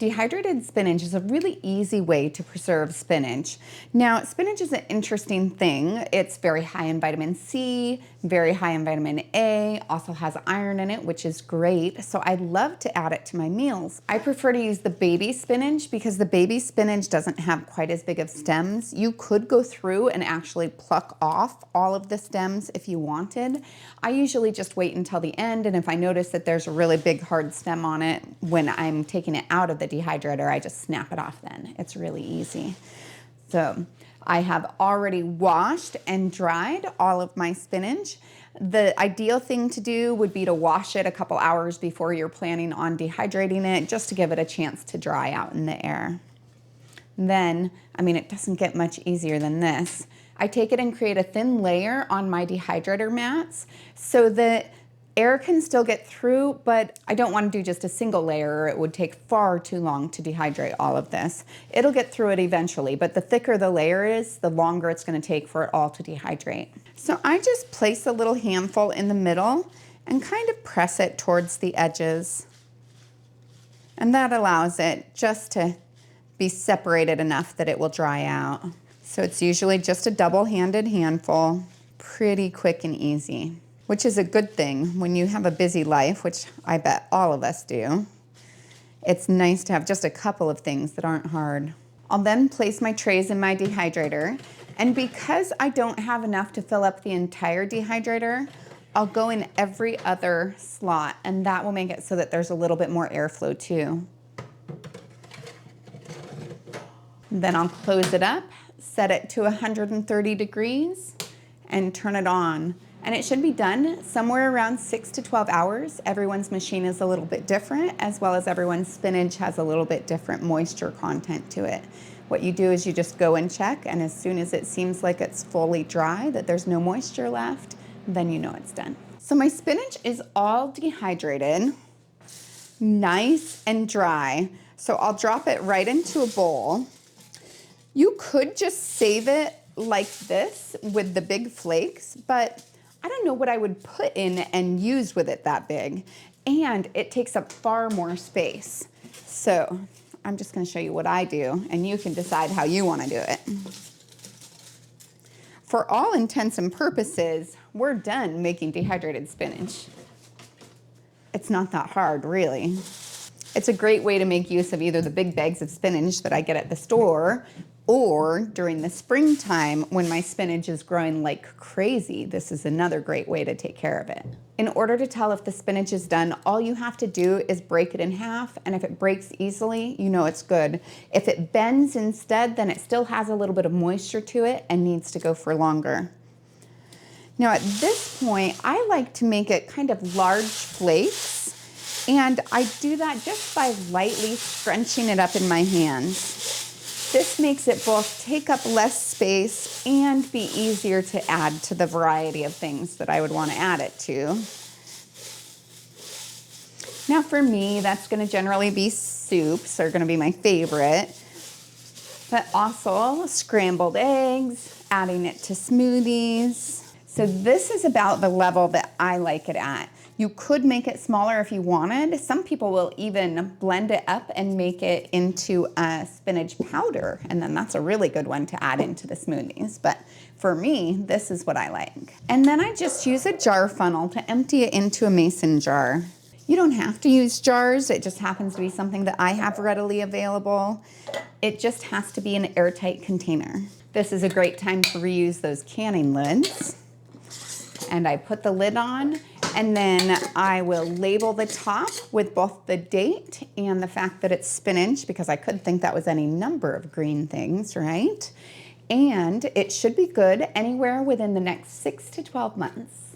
Dehydrated spinach is a really easy way to preserve spinach. Now, spinach is an interesting thing. It's very high in vitamin C, very high in vitamin A, also has iron in it, which is great. So I love to add it to my meals. I prefer to use the baby spinach because the baby spinach doesn't have quite as big of stems. You could go through and actually pluck off all of the stems if you wanted. I usually just wait until the end, and if I notice that there's a really big hard stem on it when I'm taking it out of the dehydrator, I just snap it off then. It's really easy. So I have already washed and dried all of my spinach. The ideal thing to do would be to wash it a couple hours before you're planning on dehydrating it, just to give it a chance to dry out in the air. Then, it doesn't get much easier than this. I take it and create a thin layer on my dehydrator mats so that air can still get through, but I don't want to do just a single layer or it would take far too long to dehydrate all of this. It'll get through it eventually, but the thicker the layer is, the longer it's going to take for it all to dehydrate. So I just place a little handful in the middle and kind of press it towards the edges. And that allows it just to be separated enough that it will dry out. So it's usually just a double-handed handful, pretty quick and easy, which is a good thing when you have a busy life, which I bet all of us do. It's nice to have just a couple of things that aren't hard. I'll then place my trays in my dehydrator, and because I don't have enough to fill up the entire dehydrator, I'll go in every other slot, and that will make it so that there's a little bit more airflow too. Then I'll close it up, set it to 130 degrees, and turn it on. And it should be done somewhere around 6 to 12 hours. Everyone's machine is a little bit different, as well as everyone's spinach has a little bit different moisture content to it. What you do is you just go and check, and as soon as it seems like it's fully dry, that there's no moisture left, then you know it's done. So my spinach is all dehydrated, nice and dry. So I'll drop it right into a bowl. You could just save it like this with the big flakes, but I don't know what I would put in and use with it that big. And it takes up far more space. So I'm just going to show you what I do, and you can decide how you want to do it. For all intents and purposes, we're done making dehydrated spinach. It's not that hard, really. It's a great way to make use of either the big bags of spinach that I get at the store, or during the springtime when my spinach is growing like crazy. This is another great way to take care of it. In order to tell if the spinach is done, all you have to do is break it in half, and if it breaks easily, you know it's good. If it bends instead, then it still has a little bit of moisture to it and needs to go for longer. Now at this point, I like to make it kind of large flakes, and I do that just by lightly scrunching it up in my hands. This makes it both take up less space and be easier to add to the variety of things that I would want to add it to. Now for me, that's going to generally be soups, are going to be my favorite, but also scrambled eggs, adding it to smoothies. So this is about the level that I like it at. You could make it smaller if you wanted. Some people will even blend it up and make it into a spinach powder, and then that's a really good one to add into the smoothies. But for me, this is what I like. And then I just use a jar funnel to empty it into a mason jar. You don't have to use jars. It just happens to be something that I have readily available. It just has to be an airtight container. This is a great time to reuse those canning lids. And I put the lid on, and then I will label the top with both the date and the fact that it's spinach, because I could think that was any number of green things, right? And it should be good anywhere within the next 6 to 12 months.